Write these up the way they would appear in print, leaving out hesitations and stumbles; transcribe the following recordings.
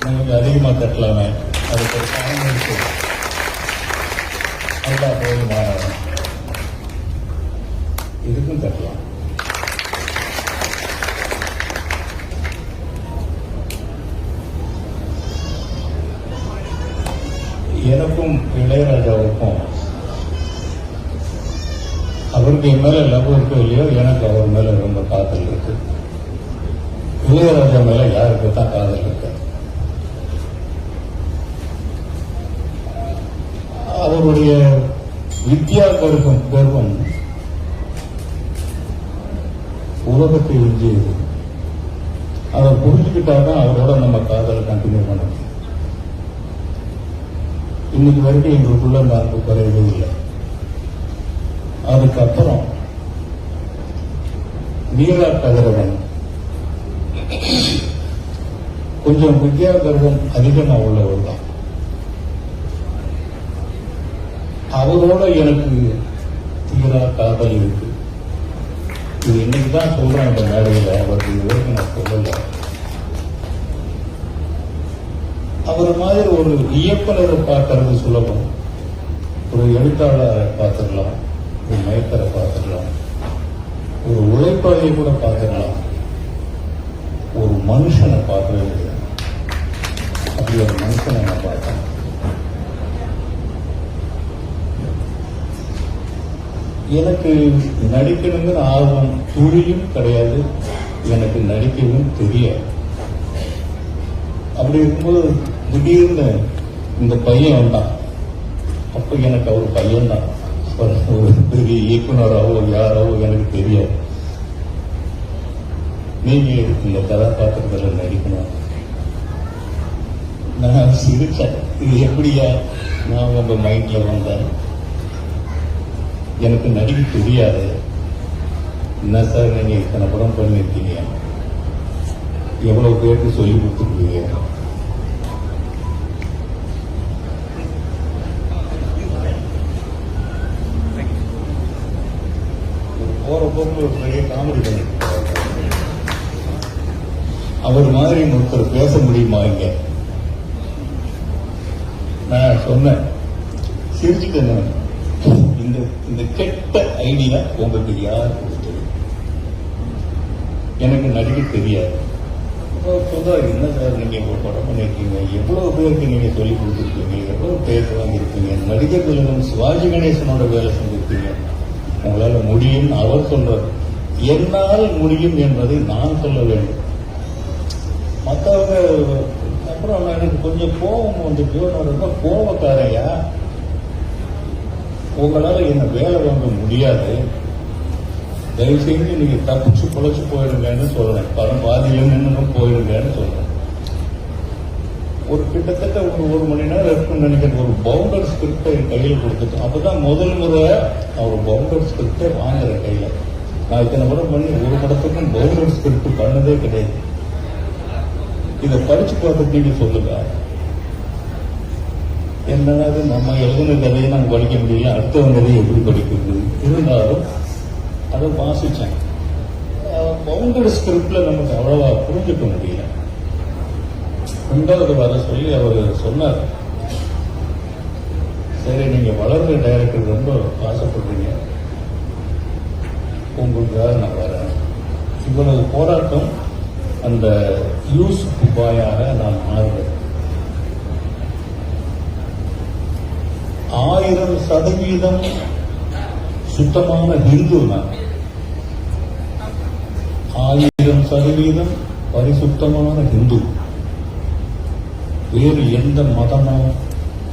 கொஞ்சம் அதிகமாக கட்டலாமே, அதுக்கு ஒரு காரணம் இருக்கு. நல்லா போதுமான இதுக்கும் கட்டலாம். எனக்கும் இளையராஜாவுக்கும் அவருக்கு என் மேல லவ் இருக்கோ இல்லையோ, எனக்கு அவர் மேல ரொம்ப காதல் இருக்கு. இளையராஜா மேல யாருக்கு தான் காதல் இருக்கு? அவருடைய வித்யா கர்வம் உலகத்தை விஞ்சியது. அதை புரிஞ்சுக்கிட்டாதான் அவரோட நம்ம காதலை கண்டினியூ பண்ண முடியும். இன்னைக்கு வரைக்கும் எங்களுக்குள்ள மார்பு குறையவே இல்லை. அதுக்கப்புறம் மீரா கதிரவன் கொஞ்சம் வித்யா கர்வம் அதிகமா உள்ளவர் தான். அவரோட எனக்கு தீரா காதல் இருக்கு. இது இன்னைக்குதான் சொல்றேன் அந்த மேடையில், அவருக்கு இது வரைக்கும் நான் சொல்லல. அவர் மாதிரி ஒரு இயக்குனரை பார்க்கறது சுலபம், ஒரு எழுத்தாளரை பார்த்துடலாம், ஒரு மயக்கரை பார்த்துடலாம், ஒரு உழைப்பாளியை கூட பார்த்துடலாம். ஒரு மனுஷனை பார்க்கவே முடியாது. அப்படி ஒரு மனுஷனை நான் பார்த்தேன். எனக்கு நடிக்கணுங்கிற ஆர்வம் துளியும் கிடையாது, எனக்கு நடிக்கவும் தெரியாது. அப்படி இருக்கும்போது திடீர்னு இந்த பையன் வந்தான். அப்ப எனக்கு அவர் பையன் தான். ஒரு பெரிய இயக்குனராவோ யாராவோ எனக்கு தெரியாது. நீங்க இந்த கதாபாத்திரத்தில் நடிக்கணும். நான் சிரிச்சேன். இது எப்படியா நான் உங்க மைண்ட்ல வந்தேன்? எனக்கு நடிக்க தெரியாது. என்ன சார் நீங்க இத்தனை படம் பண்ணிருக்கீங்க, எவ்வளவு பேருக்கு சொல்லி கொடுத்துருக்கீங்க? போற போக்கு ஒரு பெரிய காமெடி பண்ணி அவர் மாதிரி ஒருத்தர் பேச முடியுமா இங்க? நான் சொன்னேன், சிரிச்சுட்டேன். இந்த கெட்ட ஐடியா உங்களுக்கு யார் கொடுத்தது? எனக்கு நடிக்க தெரியாது. என்ன சார் நீங்க ஒரு படம் பண்ணிருக்கீங்க, எவ்வளவு பேருக்கு நீங்க சொல்லி கொடுத்துருக்கீங்க, எவ்வளவு பேர் வாங்கியிருக்கீங்க, நடிகர் திலகம் சிவாஜி கணேசனோட வேலை செஞ்சிருக்கீங்க, உங்களால முடியும் அவர் சொல்றாரு. என்னால் முடியும் என்பதை நான் சொல்ல வேண்டும். மற்றவங்க அப்புறம் எனக்கு கொஞ்சம் கோபம் வந்துட்டு, நான் ரொம்ப கோபக்காரையா, உங்களால என்ன வேலை வாங்க முடியாது, தயவு செஞ்சு நீங்க தப்பிச்சு பொழைச்சு போயிடுங்கன்னு சொல்றேன். படம் பாதியில நின்று போயிடுங்கன்னு சொல்றேன். ஒரு கிட்டத்தட்ட ஒரு மணி நேரம் இருக்குன்னு நினைக்கிறேன். ஒரு பவுண்டர் ஸ்கிரிப்டை என் கையில் கொடுத்துட்டேன். அப்பதான் முதல் முறை அவர் பவுண்டர் ஸ்கிரிப்டை வாங்குற கையில. நான் இத்தனை படம் பண்ணி ஒரு படத்துக்கும் பவுண்டர் ஸ்கிரிப்ட் பண்ணதே கிடையாது. இதை படிச்சு பார்த்துட்டு சொல்லுங்க, என்னது நம்ம எழுதின கதையை நாங்கள் படிக்க முடியல, அடுத்தவங்க கதையை எப்படி படிக்கிறது? இருந்தாலும் அதை வாசிச்சேன். பவுண்டர் ஸ்கிரிப்ட்ல நமக்கு அவ்வளவா புரிஞ்சுக்க முடியல. ரெண்டாவது வர சொல்லி அவர் சொன்னார், சரி நீங்க வளர்ந்த டைரக்டர் ரொம்ப ஆசைப்படுறீங்க, உங்களுக்காக நான் வரேன். இவ்வளவு போராட்டம் அந்த யூசுப் பாயாக நான் மாறுவேன். 1000% சுத்தமான ஹிந்து நான், 1000% பரிசுத்தமான ஹிந்து. வேறு எந்த மதமோ,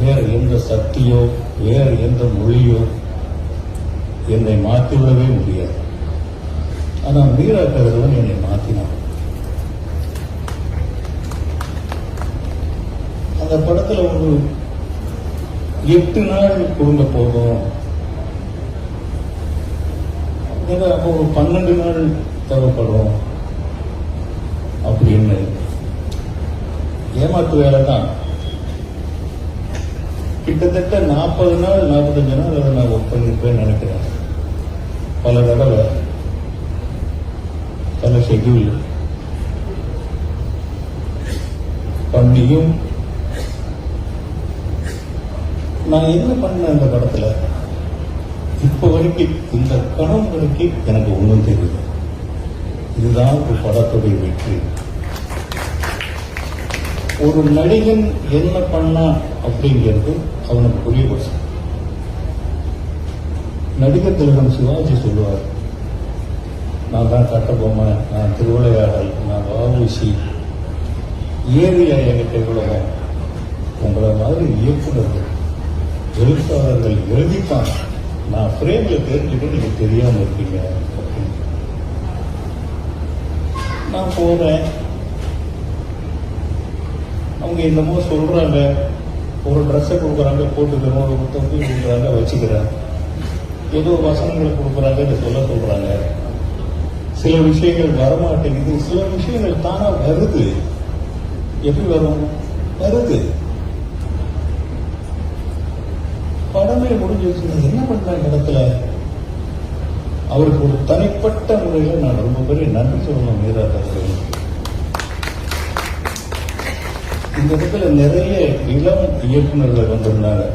வேற எந்த சக்தியோ, வேற எந்த மொழியோ என்னை மாற்றிவிடவே முடியாது. ஆனா மீரா கதிரவன் என்னை மாற்றினான். அந்த படத்துல ஒரு 8 நாள் குடும்ப போதும், அப்போ ஒரு 12 நாள் தேவைப்படும் அப்படின்னு ஏமாத்து வேலை தான். கிட்டத்தட்ட 40 நாள் 45 நாள் அதை நான் ஒர்க் பண்ணிருப்பேன் நினைக்கிறேன். பல தடவை பல ஷெட்யூல். பண்ணியும் நான் என்ன பண்ண அந்த படத்துல இப்ப வரைக்கும் இந்த கணம் வரைக்கும் எனக்கு ஒண்ணும் தெரியல. இதுதான் ஒரு படத்துடைய வெற்றி. ஒரு நடிகன் என்ன பண்ணா அப்படிங்கிறது அவனுக்கு புரிய போச்சு. நடிகர் திலகம் சிவாஜி சொல்லுவார், நான் தான் கட்டபொம்மை, நான் திருவிளையாடல், நான் வாவுசி, ஏரியா என்கிட்ட இவ்வளவு. உங்களை மாதிரி இயக்குநர்கள் எழுத்தாளர்கள் எழுதிப்பாங்க, நான் பிரேம்ல தெரிஞ்சுட்டு நீங்க தெரியாம இருக்கீங்க. நான் போறேன், அவங்க என்னமோ சொல்றாங்க, ஒரு ட்ரெஸ்ஸை கொடுக்குறாங்க போட்டுக்கிறோம், ஒரு தொப்பி கொடுக்குறாங்க வச்சுக்கிறேன், ஏதோ வசனங்களை கொடுக்குறாங்க சொல்றாங்க. சில விஷயங்கள் வரமாட்டேங்குது, சில விஷயங்கள் தானா வருது. எப்படி வரும்? வருது. படமே முடிஞ்சிருச்சு. என்ன பண்றாங்க இடத்துல? அவருக்கு ஒரு தனிப்பட்ட முறையில் நான் ரொம்ப பெரிய நன்றி சொல்லணும். மீரா அவர்கள் இந்த இடத்துல நிறைய இளம் இயக்குநர்கள் வந்திருந்தாங்க.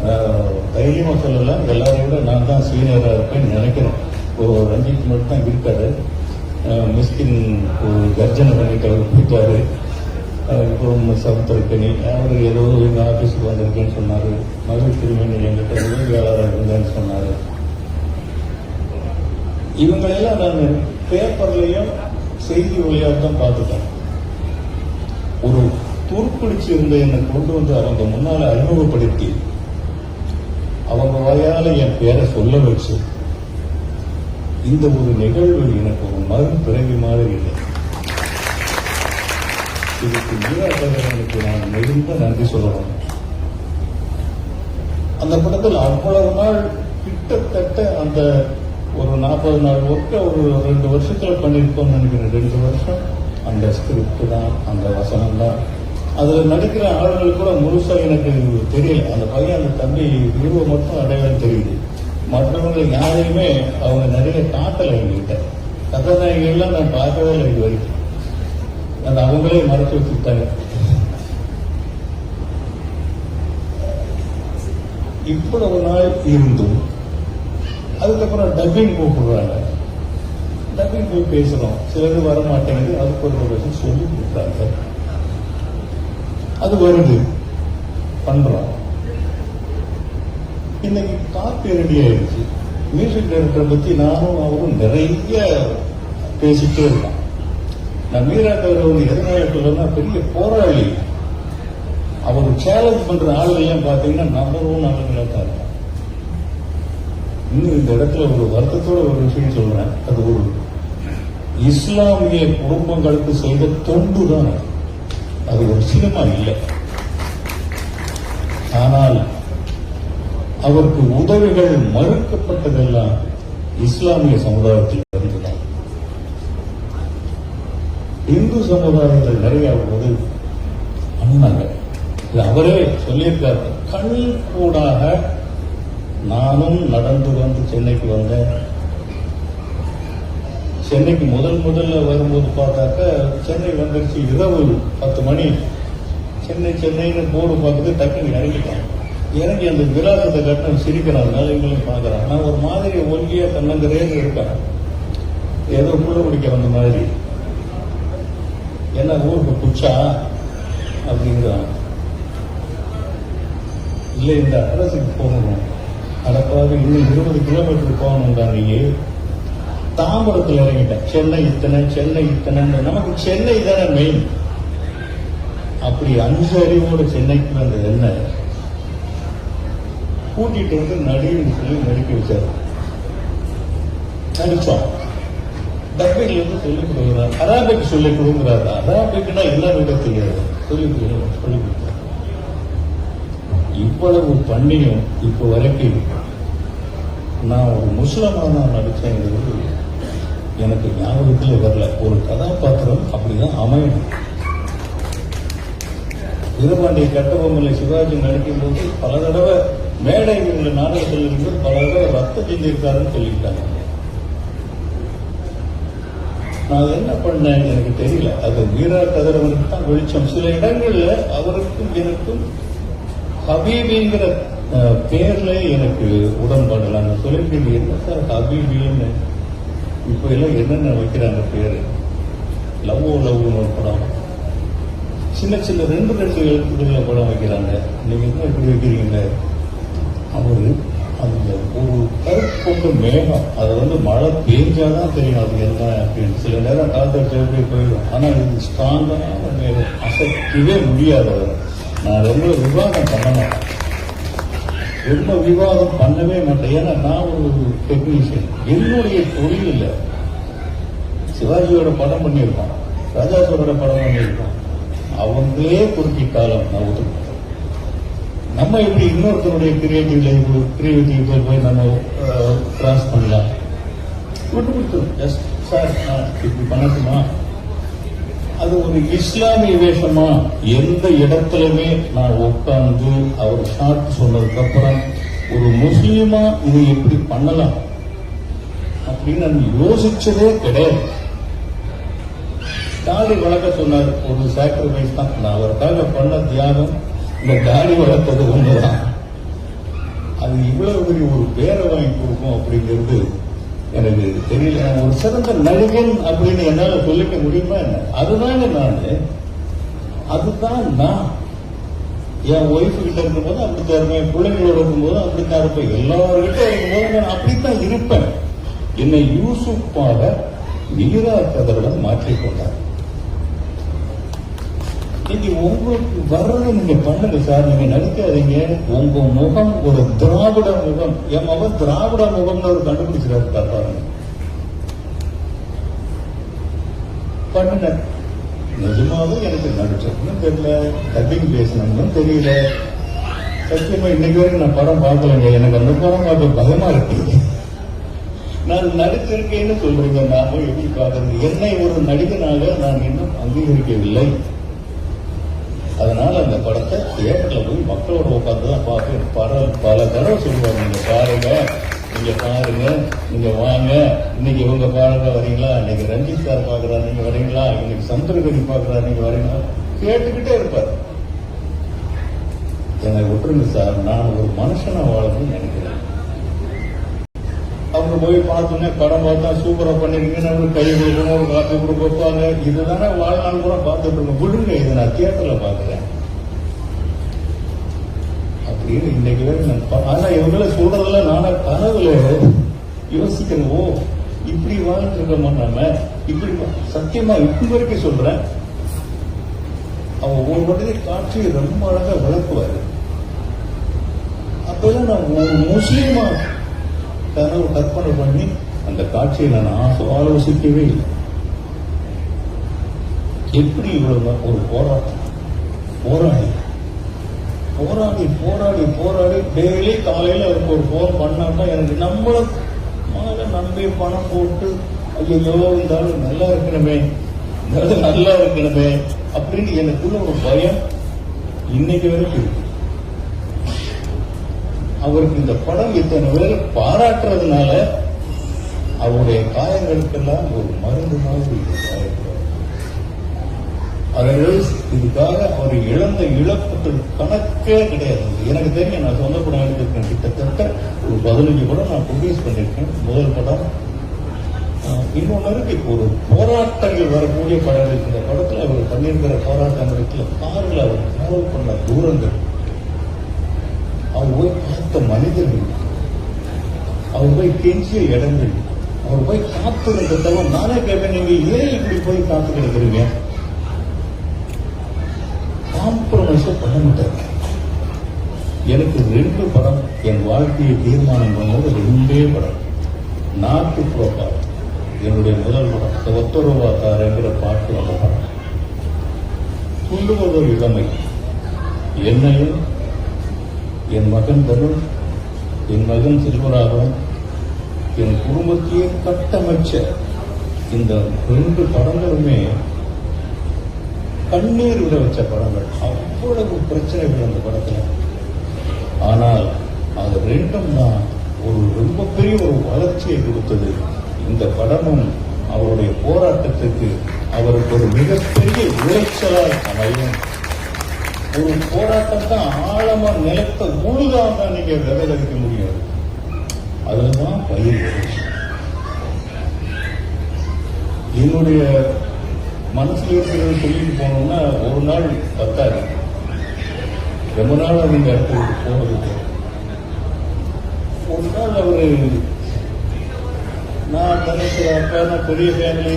தைரியமா சொல்லலாம், எல்லாரையும் விட நான் தான் சீனியரா இருப்பேன்னு நினைக்கிறேன். இப்போ ரஞ்சித் மட்டும் தான் இருக்காரு. மிஸ்கின் ஒரு கர்ஜனை பண்ணிட்டு அவர் போயிட்டாரு. அப்புறம் சமுத்திரக்கணி அவர் ஏதோ எங்க ஆபீஸுக்கு வந்திருக்கேன்னு சொன்னாரு. மகள் திருமணி எங்கிட்ட உதவியாளராக இருந்தேன்னு சொன்னாரு. இவங்களெல்லாம் நான் பேப்பர்லயும் செய்தி வழியாக தான் பார்த்துட்டேன். ஒரு துருப்பிடிச்சு இருந்த என்னை கொண்டு வந்து அவங்க முன்னால அறிமுகப்படுத்தி அவங்க வாயால என் பேரை சொல்ல வச்சு இந்த ஒரு நிகழ்வு எனக்கு ஒரு மறுபிறவி மாதிரி இல்லை. இதுக்கு மீராட்டவர்களுக்கு நான் மிகுந்த நன்றி சொல்லணும். அந்த படத்தில் அவ்வளவு நாள் கிட்டத்தட்ட அந்த ஒரு 40 நாள் ஒர்க்க ஒரு 2 வருஷத்துல பண்ணிருக்கோம்னு நினைக்கிறேன். 2 வருஷம் அந்த ஸ்கிரிப்ட் தான், அந்த வசனம் தான். அதுல நடிக்கிற ஆளுநர்கள் கூட முழுசா எனக்கு தெரியல. அந்த பையன், அந்த தம்பி உருவம் மட்டும் அடையாளம் தெரியுது. மற்றவங்க யாரையுமே அவங்க நிறைய காட்டல. என்கிட்ட கதாநாயகெல்லாம் நான் பார்க்கவே இல்லை இது வரைக்கும். அது அவங்களே மறைச்சு வச்சுட்டாங்க. இவ்வளவு நாள் இருந்தும் அதுக்கப்புறம் டப்பிங் கூப்பிடுறாங்க. டப்பிங் போய் பேசுறோம், சிலது வர மாட்டேங்குது. அதுக்கு ஒரு விஷயம் சொல்லி கொடுக்குறாங்க, அது வருது, பண்றோம். இன்னைக்கு காப்பி ரெடி ஆயிடுச்சு. மியூசிக் டைரக்டரை பத்தி நானும் அவரும் நிறைய பேசிட்டே இருக்கோம். நான் மீராட்டவரை வந்து எதனால சொல்லணும்னா, பெரிய போராளி. அவர் சேலஞ்ச் பண்ற ஆளுகள்லாம் பாத்தீங்கன்னா நம்பர் 1 ஆளுங்களா தான் இருக்கும். இன்னும் இந்த இடத்துல ஒரு வருத்தத்தோட ஒரு விஷயம் சொல்றேன். அது ஒரு இஸ்லாமிய குடும்பங்களுக்கு செய்த தொண்டு தான். அது ஒரு சினிமா இல்லை. ஆனால் அவருக்கு உதவிகள் மறுக்கப்பட்டதெல்லாம் இஸ்லாமிய சமுதாயத்தில் இருந்துதான். இந்து சமுதாயத்தில் நிறைய உதவி பண்ணாங்க. அவரே சொல்லியிருக்காரு. கண் கூடாக நானும் நடந்து வந்து சென்னைக்கு வந்தேன். சென்னைக்கு முதல்ல வரும்போது பார்த்தாக்க சென்னை வந்துருச்சு. இரவு 10 மணி. சென்னைன்னு போர்டு பார்த்துட்டு டக்குன்னு இறங்கிட்டான். இறங்கி அந்த விலாசத்தை கட்ட சிரிக்கிறான். நிலையங்களையும் பார்க்கறான். நான் ஒரு மாதிரி ஒல்லியா தன்னங்கரேன்னு இருக்கேன், ஏதோ புள்ள குடிக்க வந்த மாதிரி. என்ன ஊருக்கு புச்சா அப்படிங்கிறான். இல்லை, இந்த அட்ரஸுக்கு போகணும். அடப்பாக இன்னும் 20 கிலோமீட்டருக்கு போகணும்டா. நீங்க தாம்பரத்தில் இறங்கிட்டேன். சென்னை இத்தனை. நமக்கு சென்னை தானே மெயின். அப்படி 5 அறிவோட சென்னைக்கு வந்த என்ன கூட்டிட்டு வந்து நடிகன்னு சொல்லி நடிக்க வச்சாரு. நடிச்சோம். டப்பிங்ல இருந்து சொல்லிக் கொடுக்குறாரு. அராபிக் சொல்லிக் கொடுக்குறாரு. அராபிக்னா என்ன விட தெரியாது. சொல்லிக் கொடுத்தாரு. இவ்வளவு பண்ணியும் இப்ப வரைக்கும் நான் ஒரு முஸ்லிமா நான் நடிச்சேங்கிறது எனக்கு ஞாபகத்துல வரல. ஒரு கதாபாத்திரம் அப்படிதான் அமையணும். வீரபாண்டிய கட்டபொம்மலை சிவாஜி நடிக்கும் போது பல தடவை மேடை உள்ள நாடகத்தில் இருந்து பல தடவை ரத்த சிந்திருக்காருன்னு சொல்லிட்டாங்க. நான் என்ன பண்ணேன் எனக்கு தெரியல. அது வீரா கதிரவனுக்கு தான் வெளிச்சம். சில இடங்கள்ல அவருக்கும் எனக்கும் ஹபீபிங்கிற பேர்ல எனக்கு உடன்பாடு. நான் சொல்லிட்டு என்ன சார் ஹபீபின்னு இப்ப எல்லாம் என்னென்ன வைக்கிறாங்க பேரு, லவ் லவ்னு ஒரு படம், சின்ன சின்ன ரெண்டு எழுத்துக்கள படம் வைக்கிறாங்க. நீங்க என்ன எப்படி வைக்கிறீங்க? அவரு அந்த ஒரு கருப்பு கொண்டு மேகம், அதை மழை பெஞ்சாதான் தெரியும் அது என்ன அப்படின்னு. சில நேரம் காத்தடிச்சு எப்படி போயிடும். ஆனா இது ஸ்ட்ராங்கான மேகம், அசைக்கவே முடியாதவர். நான் ரொம்ப விவாதம் பண்ண மாட்டேன், ரொம்ப விவாதம் பண்ணவே மாட்டேன். ஏன்னா நான் ஒரு டெக்னீஷியன். என்னுடைய தொழில் இல்லை. சிவாஜியோட படம் பண்ணியிருக்கோம், ராஜாசோட படம் பண்ணியிருக்கோம். அவங்களே குறுக்கிட்டாலும் நான் ஒத்துக்கிட்டேன். நம்ம எப்படி இன்னொருத்தருடைய கிரியேட்டிவிட்டி போய் நம்ம கிராஸ் பண்ணலாம்? விட்டு கொடுத்துரும். ஜஸ்ட் சார் நான் இப்படி பண்ணட்டுமா? அது ஒரு இஸ்லாமிய வேஷமா? எந்த இடத்துலயுமே நான் உட்கார்ந்து அவர் ஷார்ட் சொன்னதுக்கு அப்புறம் ஒரு முஸ்லீமா இது எப்படி பண்ணலாம் அப்படின்னு நான் யோசிச்சதே கிடையாது. தாடி வளர்க்க சொன்னார், ஒரு சாக்ரிஃபைஸ் தான். நான் அவருக்காக பண்ண தியாகம் இந்த தாடி வளர்த்தது ஒண்ணுதான். அது இவ்வளவு பெரிய ஒரு பேரை வாங்கி கொடுக்கும் அப்படிங்கிறது எனக்கு தெரியல. ஒரு சிறந்த நடிகன் அப்படின்னு என்னால சொல்லிக்க முடியுமா என்ன? அதுதானே அதுதான் நான். என் ஒய்ஃபு கிட்ட இருக்கும்போது அப்படித்தான் இருப்பேன், பிள்ளைங்களோட இருக்கும்போது அப்படித்தான் இருப்பேன், எல்லார்கிட்ட இருக்கும்போது நான் அப்படித்தான் இருப்பேன். என்னை யூசுப்பாக வீரா கதிரவன் மாற்றிக்கொண்டார். நீங்க உங்களுக்கு வர்றது நீங்க பண்ணுங்க சார், நீங்க நடிக்காதீங்க. உங்க முகம் ஒரு திராவிட முகம். என் முகம் திராவிட முகம்னு ஒரு கண்டுபிடிச்சிடாரு பாருங்க. பண்ணுன நிஜமாவும் எனக்கு நடிச்சதுன்னு தெரியல, டப்பிங் பேசணும்னு தெரியல. சத்தியமா இன்னைக்கு வரைக்கும் நான் படம் பார்க்கலங்க. எனக்கு அந்த படம் பார்க்க பயமா இருக்கு. நான் நடிச்சிருக்கேன்னு சொல்றீங்க, நாம எப்படி பார்க்கறது? என்னை ஒரு நடிகனாக நான் இன்னும் அங்கீகரிக்கவில்லை. அதனால அந்த படத்தை தியேட்டர்ல போய் மக்களோட உட்கார்ந்துதான் பார்த்து பல தடவை சொல்லுவாங்க, நீங்க பாருங்க, நீங்க பாருங்க, நீங்க வாங்க, இன்னைக்கு இவங்க பாருங்க வரீங்களா, இன்னைக்கு ரஞ்சித் சார் பாக்குறா நீங்க வரீங்களா, இன்னைக்கு சந்திரகரி பாக்குறா நீங்க வரீங்களா, கேட்டுக்கிட்டே இருப்பார். என்னை விட்டுருங்க சார், நான் ஒரு மனுஷனா வாழணும்னு நினைக்கிறேன். அவங்க போய் பார்த்தோன்னே படம் பார்த்தா சூப்பரா பண்ணிருக்கீங்கன்னு கை கொடுக்கணும், ஒரு காப்பி கூட கொடுப்பாங்க. இதுதானே வாழ்நாள் கூட பார்த்துட்டு இருக்கோம். விடுங்க, இதை நான் தியேட்டர்ல பாக்குறேன் அப்படின்னு இன்னைக்கு வரைக்கும். ஆனா இவங்கள சொல்றதுல நானா கனவுல யோசிக்கிறேன், ஓ இப்படி வாழ்ந்துட்டு இருக்கோமா நாம, இப்படி சத்தியமா இப்ப வரைக்கும் சொல்றேன். அவன் ஒரு மனித காட்சி ரொம்ப அழகா விளக்குவாரு. அப்பெல்லாம் நான் ஒரு முஸ்லீமா கனவு கற்பனை பண்ணி அந்த காட்சியை நான் ஆலோசிக்கவே இல்லை. எப்படி இவ்வளவு ஒரு போராட்டம், போராடி போராடி போராடி போராடி டெய்லி காலையில அவருக்கு ஒரு போன் பண்ணாட்டா எனக்கு நம்மள நம்பி பணம் போட்டு ஐயோ இருந்தாலும் நல்லா இருக்கணுமே, நல்லா இருக்கணுமே அப்படின்னு எனக்குள்ள ஒரு பயம் இன்னைக்கு வரைக்கும் இருக்கு. அவருக்கு இந்த படம் இத்தனை பேர் பாராட்டுறதுனால அவருடைய காயங்களுக்கெல்லாம் ஒரு மருந்து மாதிரி இதுக்காக அவர் இழந்த இழப்புகள் கணக்கே கிடையாது. எனக்கு தெரியும், நான் சொந்த படம் எடுத்திருக்கேன். கிட்டத்தட்ட ஒரு 15 படம் நான் ப்ரொடியூஸ் பண்ணிருக்கேன். முதல் படம் இன்னொன்னு இருக்கு. ஒரு போராட்டங்கள் வரக்கூடிய படம் இருக்கு. இந்த படத்துல அவர் பண்ணியிருக்கிற போராட்டங்களுக்கு காரில் அவர் டிராவல் பண்ண தூரங்கள், அவர் போய் பார்த்த மனிதர்கள், அவர் போய் கெஞ்சிய இடங்கள், அவர் போய் காத்துக்கிறத நானே கேட்பேன், நீங்க ஏன் இப்படி போய் காத்து கிடக்குறீங்க? காம்ப்ரமைஸ் பண்ண மாட்டாங்க. எனக்கு 2 படம் என் வாழ்க்கையை தீர்மானம் பண்ணது 2 படம். நாட்டு புறப்பாடு என்னுடைய முதல் படம், ஒத்தரவாக்காரங்கிற பாட்டு அந்த படம். துண்டுவதோ இளமை, என்னையும் என் மகன் தருண், என் மகன் செல்வராகவன், என் குடும்பத்தையே கட்டமைச்ச இந்த 2 படங்களுமே கண்ணீர் விட வச்ச படங்கள். அவ்வளவு பிரச்சனைகள் அந்த படத்துல. ஆனால் அது 2ம் தான் ஒரு ரொம்ப பெரிய ஒரு வளர்ச்சியை கொடுத்தது. இந்த படமும் அவருடைய போராட்டத்துக்கு அவருக்கு ஒரு மிகப்பெரிய உளைச்சலால் அமையும். ஒரு போராட்டம் தான் ஆழமா நிலத்தை முழுதாக நீங்க விவரிக்க முடியாது. அதுதான் பயிர். என்னுடைய மனசுல இருக்கிறத சொல்லிட்டு போனோம்னா ஒரு நாள் பத்தாது, ரொம்ப நாள் அந்த இடத்துக்கு போனதுக்கு. ஒரு நாள் அவரு, நான் நினைக்கிறப்ப நான் பெரிய ஃபேமிலி,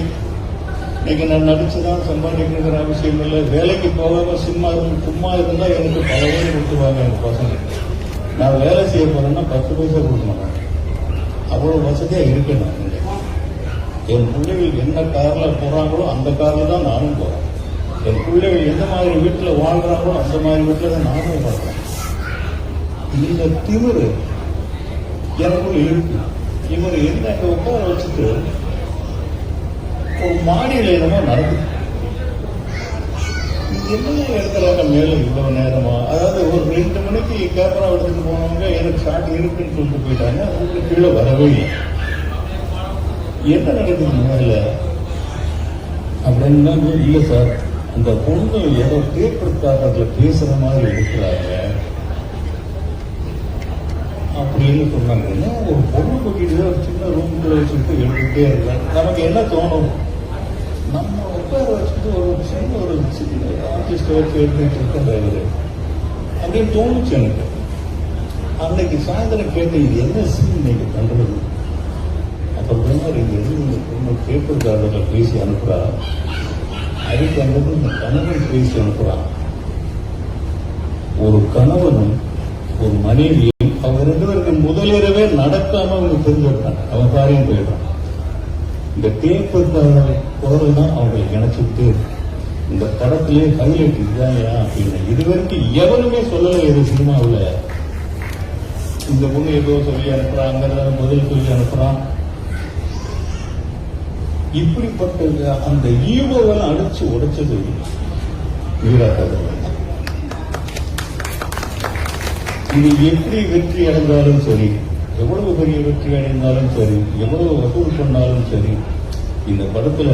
இன்னைக்கு நான் நடிச்சுதான் சம்பாதிக்கணுங்கிற அவசியம் இல்லை, வேலைக்கு போகாம சும்மா இருந்தா எனக்கு பல வேலை கொடுத்துருவாங்க எங்க பசங்க. நான் வேலை செய்ய போறேன்னா 10 பைசா கொடுக்க மாட்டேன். அவ்வளவு வசதியா இருக்கேன் நான். என் பிள்ளைகள் என்ன கார்ல போறாங்களோ அந்த கார்ல தான் நானும் போறேன். என் பிள்ளைகள் எந்த மாதிரி வீட்டுல வாழ்றாங்களோ அந்த மாதிரி வீட்டுல தான் நானும் வாழ்றேன். இந்த திமிரு எனக்குள்ள இருக்கு. இவர் என்ன உட்கார வச்சுட்டு ஒரு மாடியில் என்னமோ நடக்குது. என்ன எடுக்கிறாங்க மேல இவ்வளவு நேரமா? அதாவது ஒரு 2 மணிக்கு கேமரா எடுத்துட்டு போனவங்க எனக்கு ஷாட் இருக்குன்னு சொல்லிட்டு போயிட்டாங்க. அவங்களுக்கு கீழே வரவே இல்லை. என்ன நடக்குது மேல அப்படின்னா, இல்ல சார் அந்த பொண்ணு ஏதோ பேப்பருக்காக பேசுற மாதிரி இருக்கிறாங்க அப்படின்னு சொன்னாங்கன்னா, ஒரு பொண்ணு கூட்டிட்டு ஒரு சின்ன ரூம்குள்ள வச்சுட்டு எடுத்துட்டே இருக்காங்க. நமக்கு என்ன தோணும்? நம்ம உட்கார வச்சுட்டு ஒரு சின்ன ஆர்டிஸ்ட் வச்சு எடுத்துட்டு இருக்காரு அப்படின்னு தோணுச்சு எனக்கு. அன்னைக்கு சாயந்தரம் கேட்ட, இது என்ன சீன் இன்னைக்கு பண்றது? அப்புறம் இந்த பொண்ணு பேப்பர் கார்டில் பேசி அனுப்புறா, அதுக்கு அந்த இந்த கணவன் பேசி அனுப்புறான். ஒரு கணவனும் ஒரு மனைவியும் அவங்க 2 பேருக்கு முதலிரவே நடக்காம அவங்க தெரிஞ்சுட்டாங்க. அவன் காரியம் போயிடுறான். இந்த பேப்பர் குரல் தான் அவங்களுக்கு நினைச்சுட்டு இந்த படத்திலே ஹைலைட் இதுதான் அப்படின்னு இதுவரைக்கும் எவனுமே சொல்லலை. எது சினிமாவில் இந்த பொண்ணு ஏதோ சொல்லி அனுப்புறான், அங்க முதல் சொல்லி அனுப்புறான். இப்படிப்பட்ட அந்த ஈகோவெல்லாம் அடிச்சு உடைச்சது வீரா கதர். இது எப்படி வெற்றி அடைந்தாலும் சரி, எவ்வளவு பெரிய வெற்றி அடைந்தாலும் சரி, எவ்வளவு வசூல் பண்ணாலும் சரி, இந்த படத்துல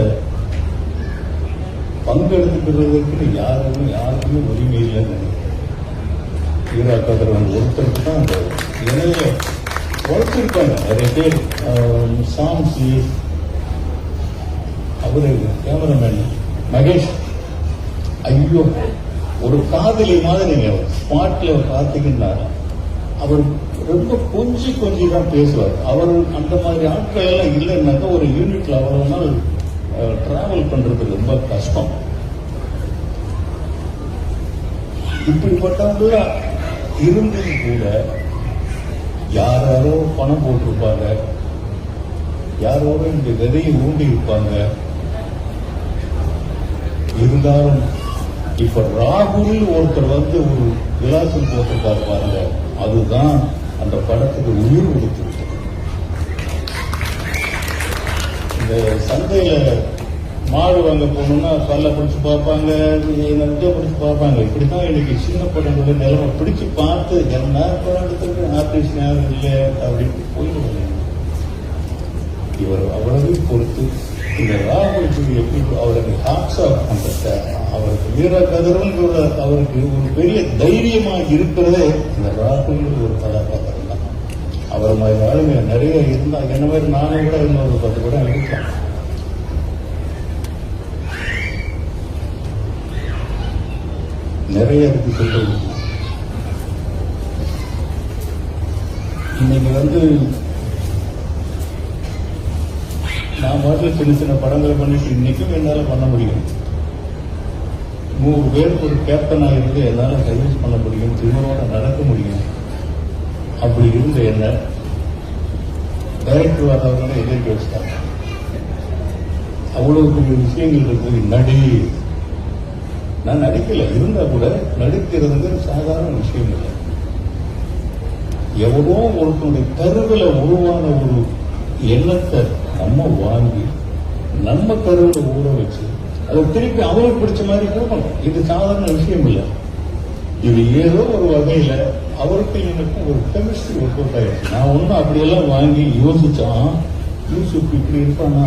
பங்கெடுத்துக்கிறதுக்கு யாருக்குமே உரிமை இல்லைன்னு வீரா கதிரவன் ஒருத்தருக்கு தான் அந்த இணைய உழைச்சிருக்காங்க நிறைய பேர். சாங்ஸ் அவரு கேமராமேன் மகேஷ், ஐயோ ஒரு காதலி மாதிரி நீங்க ஸ்பாட்ல பாத்தீங்கன்னா அவர் ரொம்ப கொஞ்சி தான் பேசுவார். அவர் அந்த மாதிரி ஆட்கள் எல்லாம் இல்லைன்னாக்கா ஒரு யூனிட்ல அவ்வளவு நாள் டிராவல் பண்றது ரொம்ப கஷ்டம். இப்படிப்பட்டவங்க இருந்தும் கூட யாரோ பணம் போட்டிருப்பாங்க, யாரோ இந்த விதையை ஊண்டி இருப்பாங்க. இருந்தாலும் இப்ப ராகுல் ஒருத்தர் வந்து ஒரு விலாசம் போட்டிருக்காரு பாருங்க, அதுதான் அந்த படத்துக்கு உயிர் கொடுத்துருக்கு. இந்த சந்தையில மாடு வாங்க போகணும்னா பல்ல பிடிச்சு பார்ப்பாங்க, பிடிச்சு பார்ப்பாங்க. இப்படிதான் இன்னைக்கு சின்ன படங்களோட நிலைமை பிடிச்சு பார்த்து என்ன படம் எடுத்திருக்கு, ஆர்டிஸ்ட் யாரும் இல்லை அப்படின்னு போயிடுவாங்க. இவர் அவ்வளவு பொறுத்து இந்த ராகுலுக்கு எப்படி அவருக்கு ஹாட்ஸ் ஆஃப் அந்த அவருக்கு வீர கதிரவன் அவருக்கு ஒரு பெரிய தைரியமா இருக்கிறதே இந்த ராகுல் ஒரு கதாபாத்திரம் தான். அவர் மாதிரி ஆளுங்க நிறைய இருந்தா, என்ன மாதிரி நானே கூட இன்னொரு 10 கூட இருக்கலாம். நிறைய இருக்கு சொல்றது. இன்னைக்கு வந்து நான் பாட்டில் சின்ன சின்ன படங்களை பண்ணிட்டு இன்னைக்கும் என்னால பண்ண முடியும். 100 பேருக்கு ஒரு கேப்டனாக இருந்து என்னால சர்வீஸ் பண்ண முடியும், திமுறோட நடக்க முடியும். அப்படி இருந்த என்ன டைரக்டர் வாதாவதுல எதிர்க்க வச்சுட்டாங்க. அவ்வளவு பெரிய விஷயங்கள் இருக்கு. நடி நான் நடிக்கல, இருந்தா கூட நடிக்கிறதுங்கிற சாதாரண விஷயம் இல்லை. எவ்வளோ ஒருத்தனுடைய கருவில உருவான ஒரு எண்ணத்தை நம்ம வாங்கி நம்ம கருவில ஊற வச்சு அதை திருப்பி அவருக்கு பிடிச்ச மாதிரி கொடுக்கணும். இது சாதாரண விஷயம் இல்லை. இது ஏதோ ஒரு வகையில அவருக்கு எனக்கும் ஒரு கெமிஸ்ட்ரி ஒர்க் அவுட் ஆயிடுச்சு. நான் ஒன்னும் அப்படியெல்லாம் வாங்கி யோசிச்சான், யூசுப் இப்படி இருப்பானா